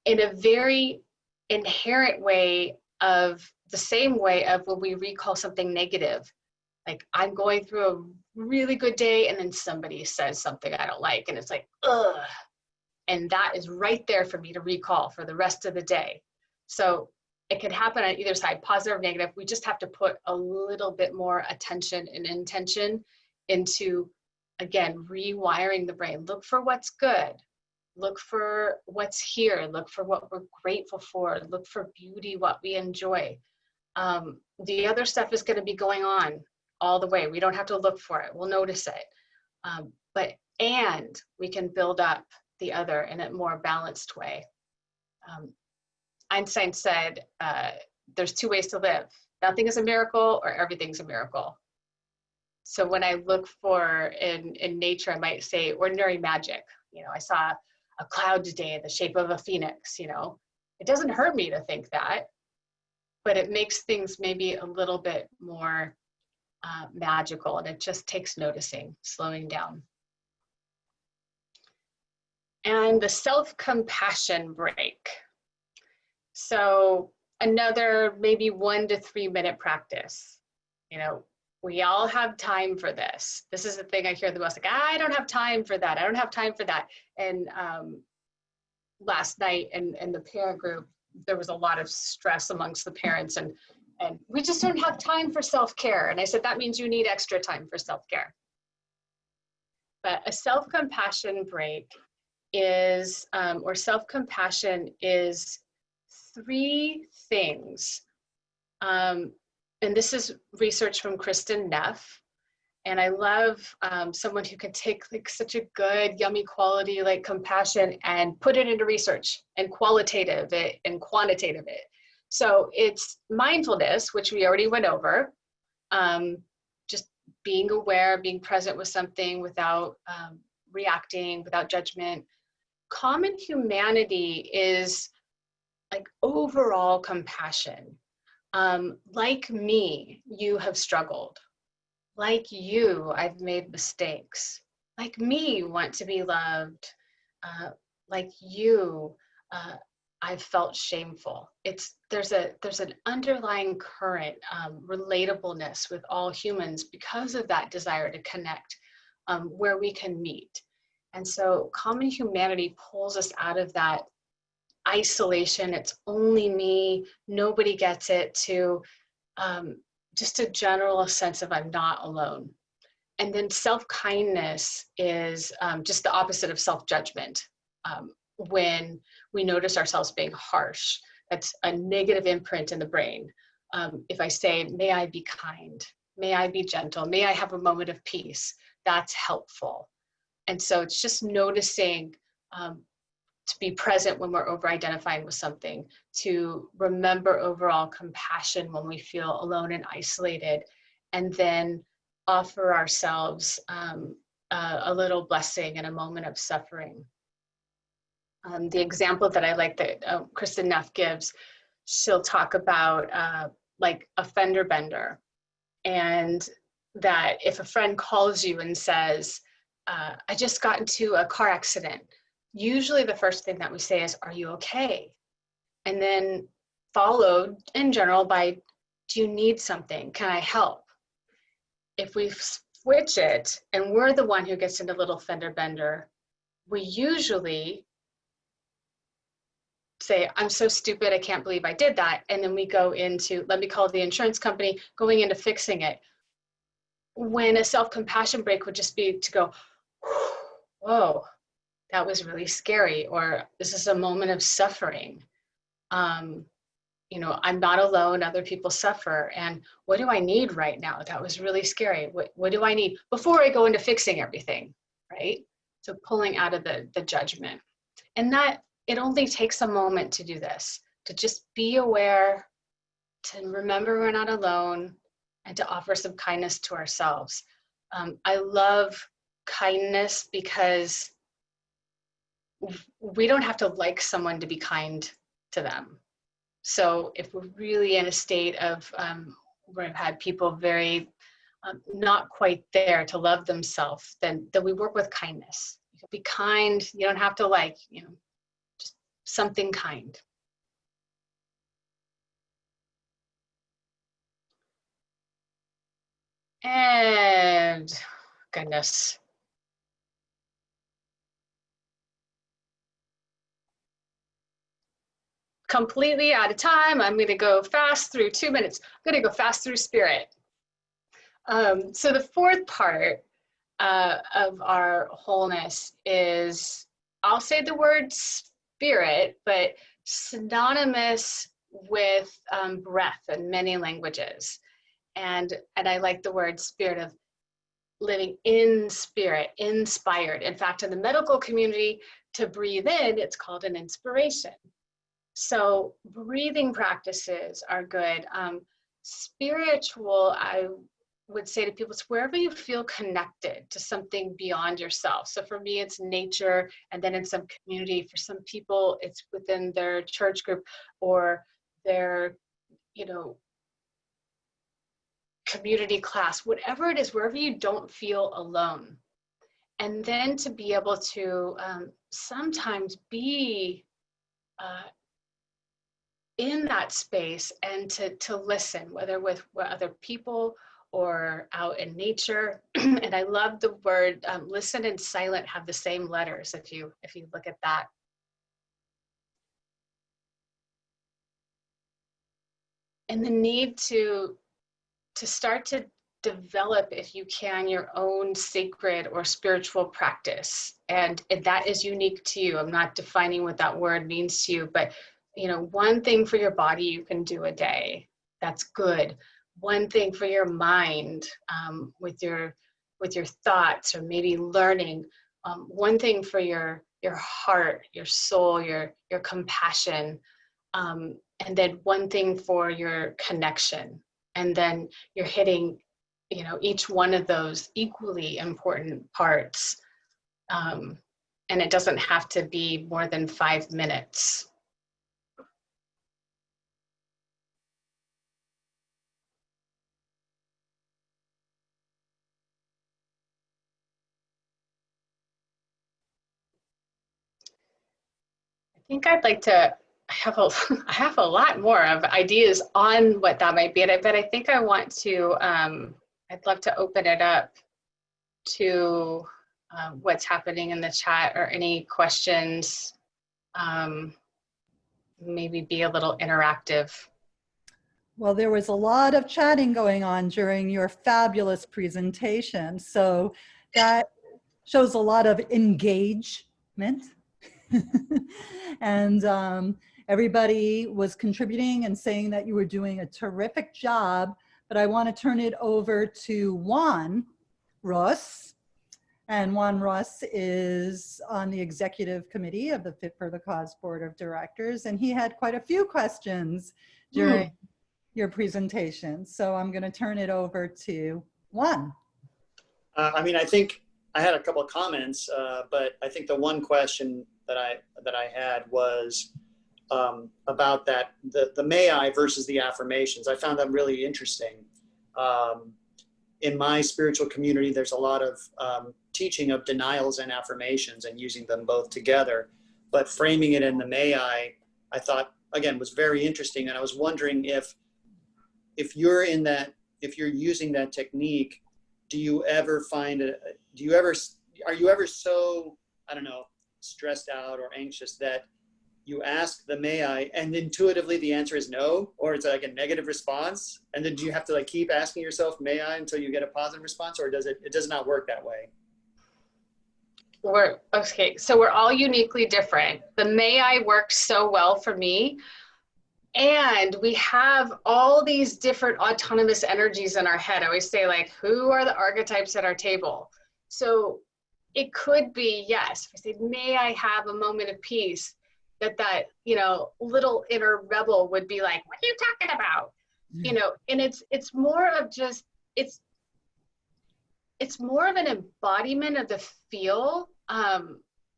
in a very inherent way, of the same way of when we recall something negative. Like, I'm going through a really good day and then somebody says something I don't like, and it's like, ugh. And that is right there for me to recall for the rest of the day. So it could happen on either side, positive or negative. We just have to put a little bit more attention and intention into, again, rewiring the brain. Look for what's good. Look for what's here. Look for what we're grateful for. Look for beauty, what we enjoy. The other stuff is going to be going on all the way. We don't have to look for it. We'll notice it. And we can build up the other in a more balanced way. Einstein said, there's two ways to live. Nothing is a miracle, or everything's a miracle. So when I look for in nature, I might say ordinary magic. You know, I saw a cloud today in the shape of a phoenix. You know, it doesn't hurt me to think that, but it makes things maybe a little bit more magical, and it just takes noticing, slowing down. And the self-compassion break. So another maybe 1 to 3 minute practice. You know, we all have time for this. This is the thing I hear the most, like, I don't have time for that. I don't have time for that. And last night in the parent group, there was a lot of stress amongst the parents, and we just don't have time for self-care. And I said, that means you need extra time for self-care. But a self-compassion break is, or self-compassion is 3 things. And this is research from Kristen Neff. And I love someone who can take like such a good, yummy quality like compassion and put it into research and qualitative it and quantitative it. So it's mindfulness, which we already went over. Just being aware, being present with something without reacting, without judgment. Common humanity is like overall compassion. Like me, you have struggled. Like you, I've made mistakes. Like me, you want to be loved. Like you, I've felt shameful. There's an underlying current relatableness with all humans because of that desire to connect, where we can meet. And so common humanity pulls us out of that isolation. It's only me, nobody gets it, to just a general sense of I'm not alone. And then self-kindness is just the opposite of self-judgment. When we notice ourselves being harsh, that's a negative imprint in the brain. If I say, may I be kind, may I be gentle, may I have a moment of peace, that's helpful. And so it's just noticing to be present when we're over-identifying with something, to remember overall compassion when we feel alone and isolated, and then offer ourselves a little blessing in a moment of suffering. The example that I like that Kristen Neff gives, she'll talk about like a fender bender, and that if a friend calls you and says, I just got into a car accident, usually the first thing that we say is, are you okay? And then followed in general by, do you need something? Can I help? If we switch it and we're the one who gets into little fender bender, we usually say, I'm so stupid, I can't believe I did that. And then we go into, let me call the insurance company, going into fixing it. When a self-compassion break would just be to go, whoa, that was really scary, or this is a moment of suffering. You know, I'm not alone, other people suffer, and what do I need right now? That was really scary. What do I need before I go into fixing everything, right? So pulling out of the judgment. And that, it only takes a moment to do this, to just be aware, to remember we're not alone, and to offer some kindness to ourselves. I love kindness because we don't have to like someone to be kind to them. So if we're really in a state of where I've had people very not quite there to love themselves, then we work with kindness. You can be kind, you don't have to like, you know, just something kind. And goodness. Completely out of time. I'm going to go fast through 2 minutes. I'm going to go fast through spirit. So the fourth part of our wholeness is, I'll say the word spirit, but synonymous with breath in many languages. And I like the word spirit of living in spirit, inspired. In fact, in the medical community, to breathe in, it's called an inspiration. So breathing practices are good. Spiritual, I would say to people, it's wherever you feel connected to something beyond yourself. So for me, it's nature, and then in some community. For some people, it's within their church group or their, you know, community class, whatever it is, wherever you don't feel alone. And then to be able to sometimes be in that space and to listen, whether with other people or out in nature. And I love the word listen and silent have the same letters if you look at that. And the need to start to develop, if you can, your own sacred or spiritual practice. And that is unique to you. I'm not defining what that word means to you, but you know, one thing for your body you can do a day, that's good. One thing for your mind, with your thoughts, or maybe learning. One thing for your heart, your soul, your compassion, and then one thing for your connection. And then you're hitting, you know, each one of those equally important parts. And it doesn't have to be more than 5 minutes. I think I'd like to I have a lot more of ideas on what that might be, but I think I want to, I'd love to open it up to what's happening in the chat or any questions, maybe be a little interactive. Well, there was a lot of chatting going on during your fabulous presentation. So that shows a lot of engagement. And everybody was contributing and saying that you were doing a terrific job. But I want to turn it over to Juan Ross. And Juan Russ is on the executive committee of the Fit for the Cause Board of Directors, and he had quite a few questions during your presentation. So I'm going to turn it over to Juan. I mean, I think I had a couple of comments, but I think the one question that I had was about that the may I versus the affirmations. I found that really interesting. In my spiritual community, there's a lot of teaching of denials and affirmations and using them both together. But framing it in the may I thought, again, was very interesting. And I was wondering if you're in that, if you're using that technique, are you ever so, I don't know, stressed out or anxious that you ask the may I and intuitively the answer is no, or it's like a negative response? And then do you have to like keep asking yourself may I until you get a positive response, or it does not work that way? Okay, so we're all uniquely different. The may I works so well for me. And we have all these different autonomous energies in our head. I always say, like, who are the archetypes at our table? So it could be, yes, if I say, may I have a moment of peace, that you know, little inner rebel would be like, what are you talking about? You know, and it's more of just, it's more of an embodiment of the feel.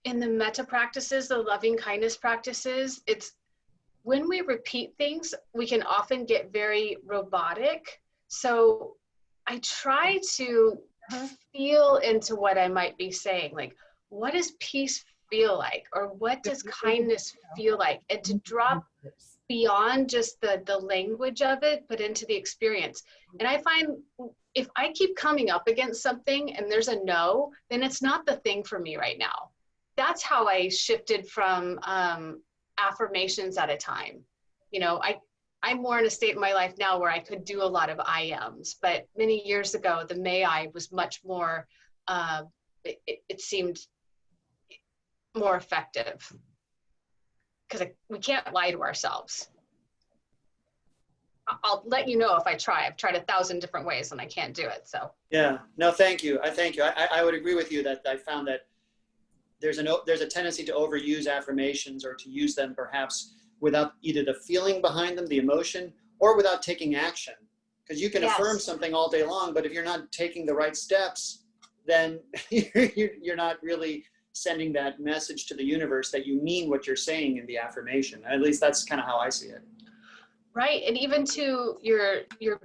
In the metta practices, the loving kindness practices, it's when we repeat things, we can often get very robotic. So I try to feel into what I might be saying, like, what does peace feel like? Or what does kindness feel like? And to drop beyond just the language of it, but into the experience. And I find if I keep coming up against something and there's a no, then it's not the thing for me right now. That's how I shifted from affirmations at a time. You know, I'm more in a state in my life now where I could do a lot of I ams, but many years ago, the may I was much more, it seemed more effective because we can't lie to ourselves. I'll let you know if I try. I've tried 1,000 different ways and I can't do it, so. Yeah, no, thank you. Thank you. I would agree with you that I found that there's a tendency to overuse affirmations or to use them perhaps without either the feeling behind them, the emotion, or without taking action. Because you can affirm something all day long, but if you're not taking the right steps, then you're not really sending that message to the universe that you mean what you're saying in the affirmation. At least that's kind of how I see it. Right, and even to your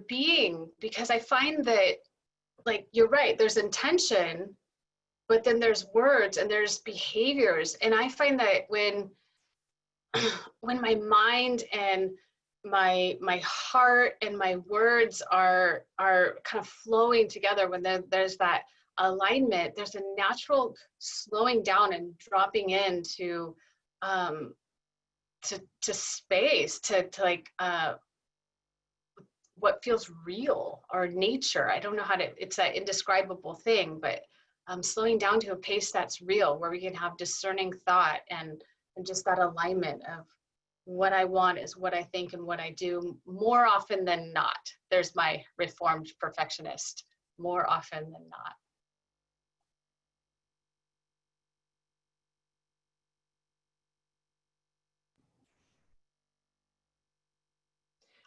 being, because I find that, like, you're right, there's intention, but then there's words and there's behaviors. And I find that when my mind and my heart and my words are kind of flowing together, when there's that alignment, there's a natural slowing down and dropping into to space, to like what feels real, or nature. I don't know how to, it's that indescribable thing, but slowing down to a pace that's real, where we can have discerning thought and just that alignment of what I want is what I think and what I do, more often than not. There's my reformed perfectionist, more often than not.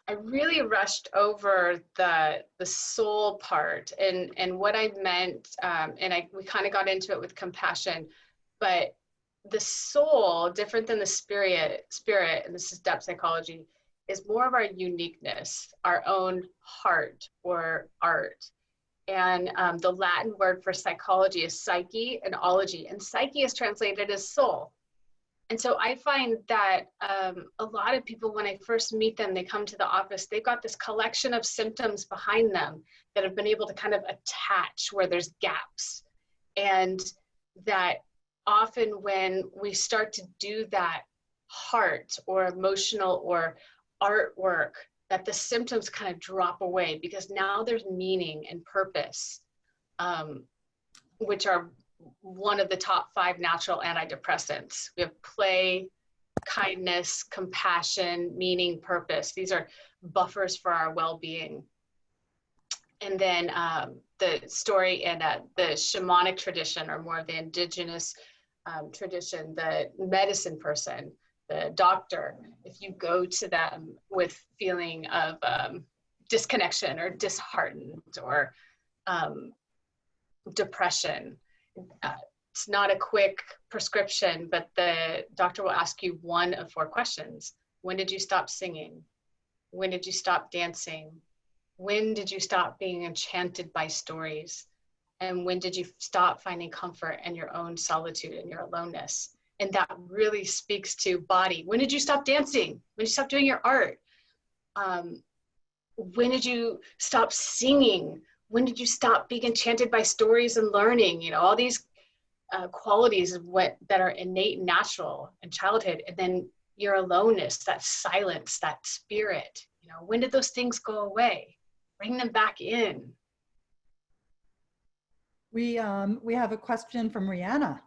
I really rushed over the soul part and what I meant, and we kind of got into it with compassion, but the soul, different than the spirit, and this is depth psychology, is more of our uniqueness, our own heart or art. And the Latin word for psychology is psyche and ology, and psyche is translated as soul. And so I find that a lot of people, when I first meet them, they come to the office, they've got this collection of symptoms behind them that have been able to kind of attach where there's gaps. And that often when we start to do that heart or emotional or artwork, that the symptoms kind of drop away, because now there's meaning and purpose, which are one of the top 5 natural antidepressants. We have play, kindness, compassion, meaning, purpose. These are buffers for our well-being. And then the story in the shamanic tradition, or more of the indigenous tradition, the medicine person, the doctor, if you go to them with feeling of disconnection or disheartened or depression, it's not a quick prescription, but the doctor will ask you one of 4 questions. When did you stop singing? When did you stop dancing? When did you stop being enchanted by stories? And when did you stop finding comfort in your own solitude and your aloneness? And that really speaks to body. When did you stop dancing? When did you stop doing your art? When did you stop singing? When did you stop being enchanted by stories and learning? You know, all these qualities of that are innate and natural in childhood. And then your aloneness, that silence, that spirit. You know, when did those things go away? Bring them back in. We have a question from Rihanna.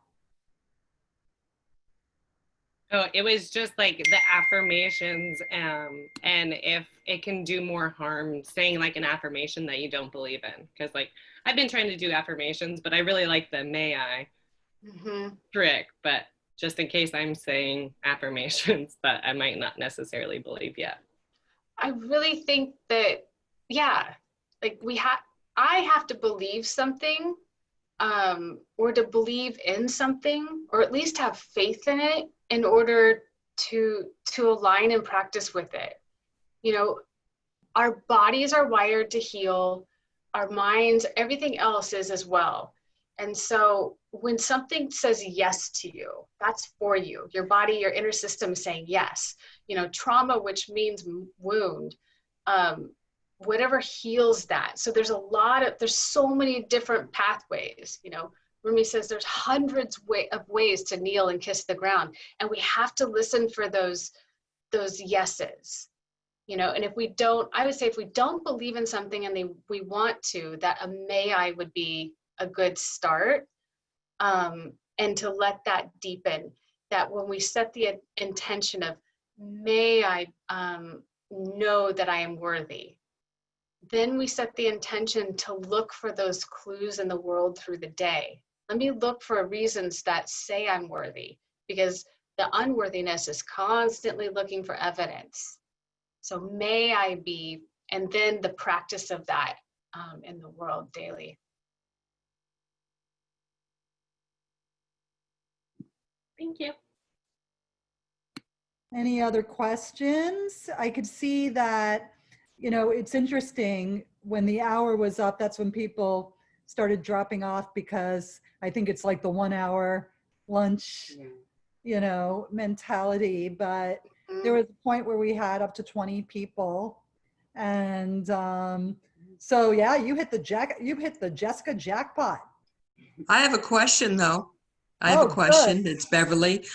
Oh, it was just like the affirmations, and if it can do more harm saying like an affirmation that you don't believe in. Because like I've been trying to do affirmations, but I really like the may I trick, but just in case I'm saying affirmations that I might not necessarily believe yet. I really think that, yeah, like I have to believe something, or to believe in something, or at least have faith in it in order to align and practice with it. You know, our bodies are wired to heal, our minds, everything else is as well. And so when something says yes to you, that's for you. Your body, your inner system is saying yes. You know, trauma, which means wound, whatever heals that. So there's so many different pathways. You know, Rumi says there's hundreds of ways to kneel and kiss the ground. And we have to listen for those yeses. You know, and if we don't, I would say if we don't believe in something and we want to, that a may I would be a good start, and to let that deepen, that when we set the intention of may I know that I am worthy, then we set the intention to look for those clues in the world through the day. Let me look for reasons that say I'm worthy, because the unworthiness is constantly looking for evidence. So may I be, and then the practice of that in the world daily. Thank you. Any other questions? I could see that, you know, it's interesting when the hour was up, that's when people started dropping off, because I think it's like the 1 hour lunch, you know, mentality. But there was a point where we had up to 20 people. And so, yeah, you hit the Jessica jackpot. I have a question though. I have a question. Good. It's Beverly.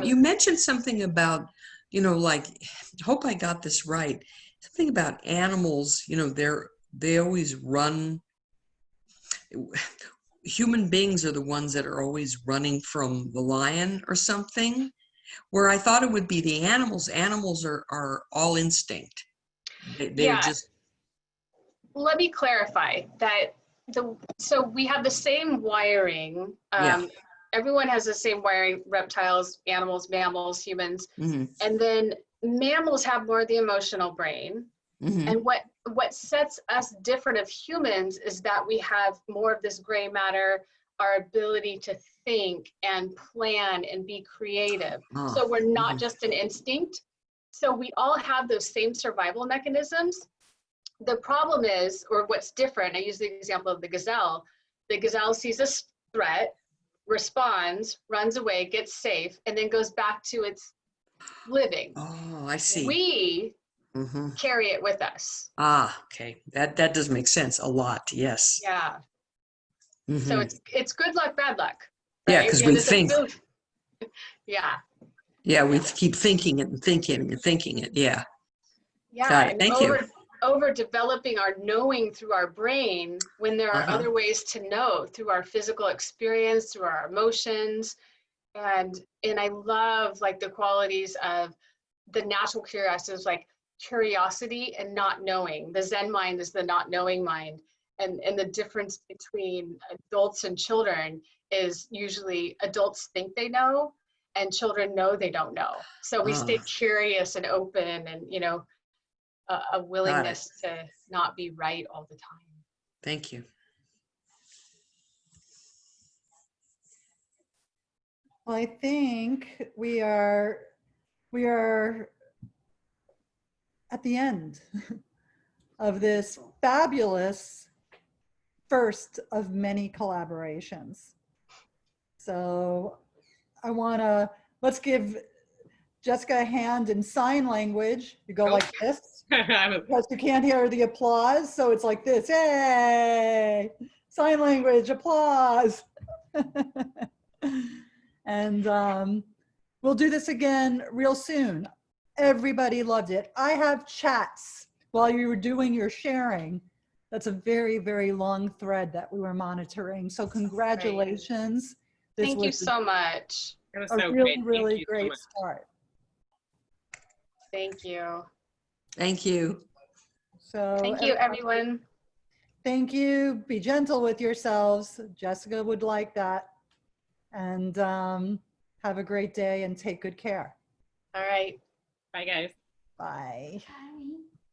You mentioned something about, you know, like, hope I got this right. Something about animals, you know, they always run. Human beings are the ones that are always running from the lion or something, where I thought it would be the animals. Animals are all instinct. They're just. Let me clarify that. So we have the same wiring. Everyone has the same wiring: reptiles, animals, mammals, humans. And then mammals have more of the emotional brain. And what sets us different of humans is that we have more of this gray matter, our ability to think and plan and be creative. So we're not just an instinct. So we all have those same survival mechanisms. The problem is, or what's different, I use the example of the gazelle. The gazelle sees a threat, responds, runs away, gets safe, and then goes back to its living. Oh, I see. We carry it with us. Okay. That does make sense a lot. Yes. Yeah. So it's good luck, bad luck. Right? Yeah, because we think. Yeah, we keep thinking it and thinking and thinking it. Yeah. Yeah. Got it. Thank you. Over developing our knowing through our brain, when there are other ways to know, through our physical experience, through our emotions. And I love like the qualities of the natural curiosity, like curiosity and not knowing. The Zen mind is the not knowing mind. And the difference between adults and children is usually adults think they know and children know they don't know. So we stay curious and open, and a willingness to not be right all the time. Thank you. Well, I think we are at the end of this fabulous first of many collaborations. So let's give Jessica a hand in sign language. You go like this because you can't hear the applause. So it's like this, yay, sign language, applause. And we'll do this again real soon. Everybody loved it. I have chats while you were doing your sharing. That's a very, very long thread that we were monitoring. So congratulations. Thank you so much. It was A so really, great. really Thank you so great much. start. Thank you. Thank you. So Thank you, everyone. Thank you. Be gentle with yourselves. Jessica would like that. And have a great day and take good care. All right. Bye, guys. Bye. Bye.